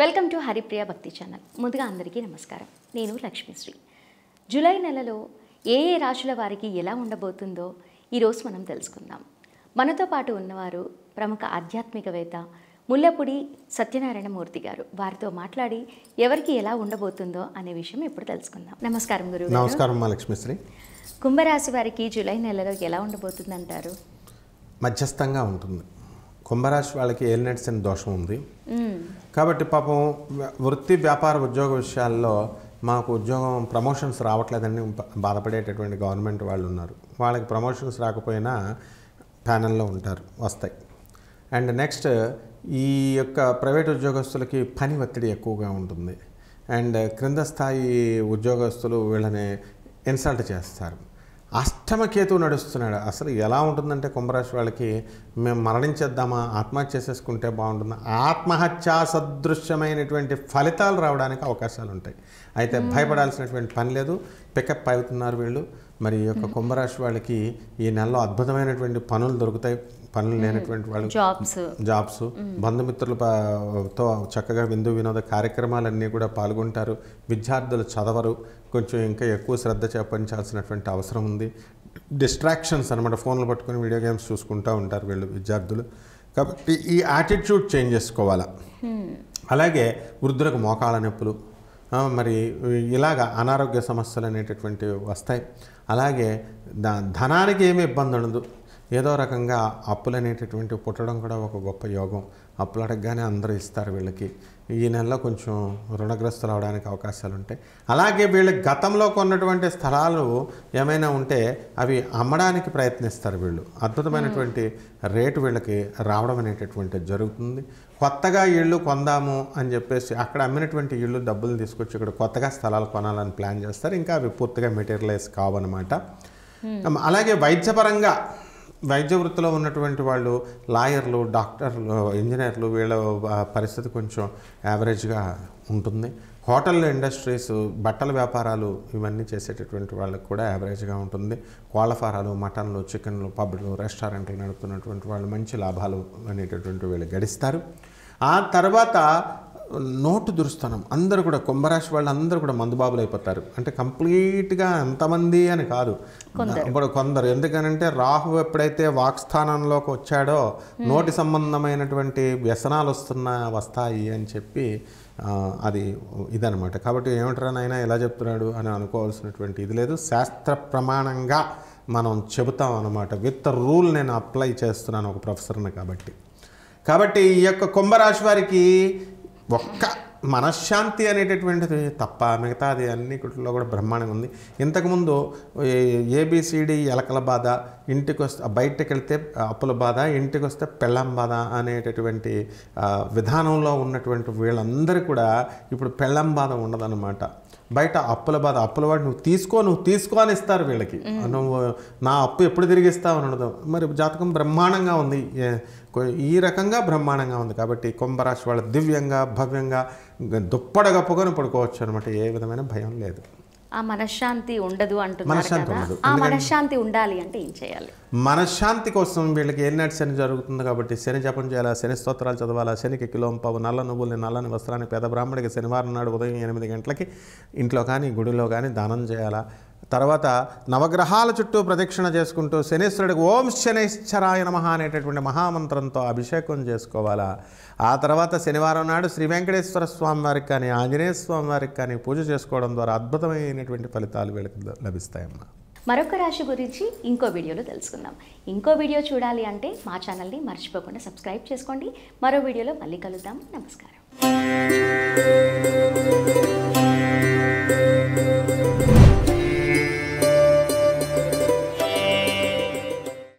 Welcome to Haripriya భక్తి channel. ముందుగా అందరికీ నమస్కారం. నేను లక్ష్మీశ్రీ. జూలై నెలలో ఏ రాశుల వారికి ఎలా ఉండబోతుందో ఈరోజు మనం తెలుసుకుందాం. మనతో పాటు ఉన్నవారు ప్రముఖ ఆధ్యాత్మికవేత్త ముల్లపూడి సత్యనారాయణ మూర్తి గారు. వారితో మాట్లాడి ఎవరికి ఎలా ఉండబోతుందో అనే విషయం ఇప్పుడు తెలుసుకుందాం. నమస్కారం గురువు. నమస్కారం మా లక్ష్మీశ్రీ. కుంభరాశి వారికి జూలై నెలలో ఎలా ఉండబోతుంది అంటారు? మధ్యస్థంగా ఉంటుంది. కుంభరాశి వాళ్ళకి ఏలినట్స్ అనే దోషం ఉంది కాబట్టి పాపం వృత్తి వ్యాపార ఉద్యోగ విషయాల్లో మాకు ఉద్యోగం ప్రమోషన్స్ రావట్లేదని బాధపడేటటువంటి గవర్నమెంట్ వాళ్ళు ఉన్నారు. వాళ్ళకి ప్రమోషన్స్ రాకపోయినా ప్యానెల్లో ఉంటారు, వస్తాయి. అండ్ నెక్స్ట్ ఈ యొక్క ప్రైవేట్ ఉద్యోగస్తులకి పని ఒత్తిడి ఎక్కువగా ఉంటుంది. అండ్ క్రింద స్థాయి ఉద్యోగస్తులు వీళ్ళని ఇన్సల్ట్ చేస్తారు. అష్టమకేతు నడుస్తున్నాడు. అసలు ఎలా ఉంటుందంటే కుంభరాశి వాళ్ళకి మేము మరణించేద్దామా, ఆత్మహత్య చేసేసుకుంటే బాగుంటుందా, ఆత్మహత్యా సదృశ్యమైనటువంటి ఫలితాలు రావడానికి అవకాశాలు ఉంటాయి. అయితే భయపడాల్సినటువంటి పని లేదు. పికప్ అవుతున్నారు వీళ్ళు. మరి ఈ యొక్క కుంభరాశి వాళ్ళకి ఈ నెలలో అద్భుతమైనటువంటి పనులు దొరుకుతాయి. పనులు లేనటువంటి వాళ్ళు జాబ్స్, బంధుమిత్రులతో చక్కగా విందు వినోద కార్యక్రమాలన్నీ కూడా పాల్గొంటారు. విద్యార్థులు చదవరు, కొంచెం ఇంకా ఎక్కువ శ్రద్ధ చేపట్టాల్సినటువంటి అవసరం ఉంది. డిస్ట్రాక్షన్స్ అనమాట, ఫోన్లు పట్టుకొని వీడియో గేమ్స్ చూసుకుంటూ ఉంటారు వీళ్ళు విద్యార్థులు. కాబట్టి ఈ యాటిట్యూడ్ చేంజ్ చేసుకోవాలా. అలాగే వృద్ధులకు మోకాళ్ళ నొప్పులు, మరి ఇలాగ అనారోగ్య సమస్యలు అనేటటువంటివి వస్తాయి. అలాగే ధనానికి ఏమీ ఇబ్బంది ఉండదు. ఏదో రకంగా అప్పులు అనేటటువంటి పుట్టడం కూడా ఒక గొప్ప యోగం. అప్పులు అడగగానే అందరూ ఇస్తారు వీళ్ళకి. ఈ నెలలో కొంచెం రుణగ్రస్తులు అవడానికి అవకాశాలు ఉంటాయి. అలాగే వీళ్ళకి గతంలో కొన్నటువంటి స్థలాలు ఏమైనా ఉంటే అవి అమ్మడానికి ప్రయత్నిస్తారు వీళ్ళు. అద్భుతమైనటువంటి రేటు వీళ్ళకి రావడం అనేటటువంటిది జరుగుతుంది. కొత్తగా ఇళ్ళు కొందాము అని చెప్పేసి అక్కడ అమ్మినటువంటి ఇళ్ళు డబ్బులు తీసుకొచ్చి ఇక్కడ కొత్తగా స్థలాలు కొనాలని ప్లాన్ చేస్తారు. ఇంకా అవి పూర్తిగా మెటీరియలైజ్ కావన్నమాట. అలాగే వైద్యపరంగా వైద్య వృత్తిలో ఉన్నటువంటి వాళ్ళు, లాయర్లు, డాక్టర్లు, ఇంజనీర్లు, వీళ్ళ పరిస్థితి కొంచెం యావరేజ్గా ఉంటుంది. హోటల్ ఇండస్ట్రీస్, బట్టల వ్యాపారాలు ఇవన్నీ చేసేటటువంటి వాళ్ళకి కూడా యావరేజ్గా ఉంటుంది. కోళ్ళ ఫారాలు, మటన్లు, చికెన్లు, పబ్లు, రెస్టారెంట్లు నడుపుతున్నటువంటి వాళ్ళు మంచి లాభాలు అనేటటువంటి వీళ్ళు గడిస్తారు. ఆ తర్వాత నోటు దురుస్తనం. అందరూ కూడా కుంభరాశి వాళ్ళు అందరూ కూడా మందుబాబులు అయిపోతారు. అంటే కంప్లీట్గా ఎంతమంది అని కాదు, ఇప్పుడు కొందరు. ఎందుకనంటే రాహు ఎప్పుడైతే వాక్స్థానంలోకి వచ్చాడో నోటి సంబంధమైనటువంటి వ్యసనాలు వస్తాయి అని చెప్పి అది ఇదనమాట. కాబట్టి ఏమిట్రా నాయనా ఇలా చెప్తున్నాడు అని అనుకోవాల్సినటువంటి ఇది లేదు. శాస్త్ర ప్రమాణంగా మనం చెబుతాం అనమాట. విత్ రూల్ నేను అప్లై చేస్తున్నాను ఒక ప్రొఫెసర్ని కాబట్టి ఈ యొక్క కుంభరాశి వారికి ఒక్క మనశ్శాంతి అనేటటువంటిది తప్ప మిగతాది అన్నిటిలో కూడా బ్రహ్మాండంగా ఉంది. ఇంతకుముందు ఏబిసిడి ఎలకల బాధ, ఇంటికి వస్తే బయటకు వెళ్తే అప్పుల బాధ, ఇంటికి వస్తే పెళ్ళాం బాధ అనేటటువంటి విధానంలో ఉన్నటువంటి వీళ్ళందరూ కూడా ఇప్పుడు పెళ్ళాం బాధ ఉండదన్నమాట. బయట అప్పుల బాధ, అప్పుల వాడు నువ్వు తీసుకో అని ఇస్తారు వీళ్ళకి. నువ్వు నా అప్పు ఎప్పుడు తిరిగిస్తావు అని ఉండదు. మరి జాతకం బ్రహ్మాండంగా ఉంది, ఈ రకంగా బ్రహ్మాండంగా ఉంది. కాబట్టి కుంభరాశి వాళ్ళు దివ్యంగా భవ్యంగా దుప్పడగప్పుకొని పడుకోవచ్చు అనమాట. ఏ విధమైన భయం లేదు. ఆ మనశ్శాంతి ఉండదు అంటున్నారు కదా, ఆ మనశ్శాంతి ఉండాలి అంటే ఏం చేయాలి? మనశ్శాంతి కోసం వీళ్ళకి ఏలినాటి శని జరుగుతుంది కాబట్టి శని జపం చేయాలా, శని స్తోత్రాలు చదవాలా, శనికి కిలోంపావు నల్ల నువ్వుల్ని, నల్లని వస్త్రాన్ని పేద బ్రాహ్మడికి శనివారం నాడు ఉదయం 8 గంటలకి ఇంట్లో కానీ గుడిలో కానీ దానం చేయాలా. తర్వాత నవగ్రహాల చుట్టూ ప్రదక్షిణ చేసుకుంటూ శనీశ్వరుడికి ఓం శనైశ్చరాయ నమః అనేటటువంటి మహామంత్రంతో అభిషేకం చేసుకోవాలా. ఆ తర్వాత శనివారం నాడు శ్రీ వెంకటేశ్వర స్వామి వారికి కానీ ఆంజనేయ స్వామి వారికి కానీ పూజ చేసుకోవడం ద్వారా అద్భుతమైనటువంటి ఫలితాలు వీళ్ళకి లభిస్తాయమ్మా. మరొక రాశి గురించి ఇంకో వీడియోలో తెలుసుకుందాం. ఇంకో వీడియో చూడాలి అంటే మా ఛానల్ని మర్చిపోకుండా సబ్స్క్రైబ్ చేసుకోండి. మరో వీడియోలో మళ్ళీ కలుద్దాం. నమస్కారం.